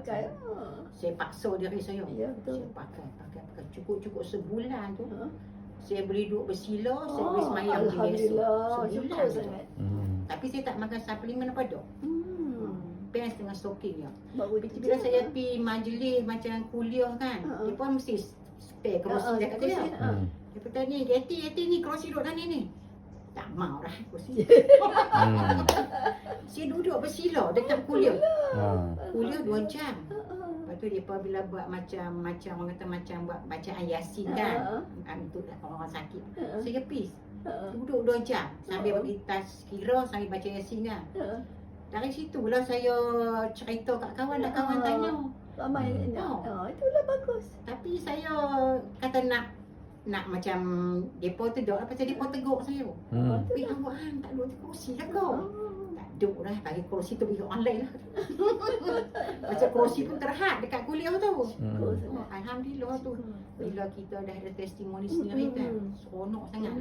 pakai. Saya paksa diri saya. Ya, betul. Saya pakai. Cukup sebulan tu. Ha. Saya boleh duduk bersila, saya boleh semayang di besok. Alhamdulillah, syukur Sebulan tu. sangat. Tapi saya tak makan suplemen apa dok. Pens dengan stocking je. Bagus Bila saya pergi majlis macam kuliah kan, dia pun mesti spare kerusi dekat dia. Dia kata ni, Yeti ni kerusi duduk sana ni. Tak mau lah kerusi. Saya duduk bersila dekat kuliah. Kuliah 2 jam. Lepas tu dia bila buat macam orang kata macam buat bacaan Yasin kan, untuk orang sakit. Saya pergi duduk 2 jam sambil pergi tas kira sambil baca Yasin kan. Dari situ lah saya cerita kat kawan dan kawan tanya. Ramai nak. Itulah bagus. Tapi saya kata nak macam depa tu dok pasal depa tegur saya. Awak tak duduk di kerusi lah kau. Tak duduk lah, bagi kerusi tu pergi online lah. Macam kerusi pun terhad dekat kuliah tu. Alhamdulillah tu. Bila kita dah ada testimoni sendiri kan, seronok sangat.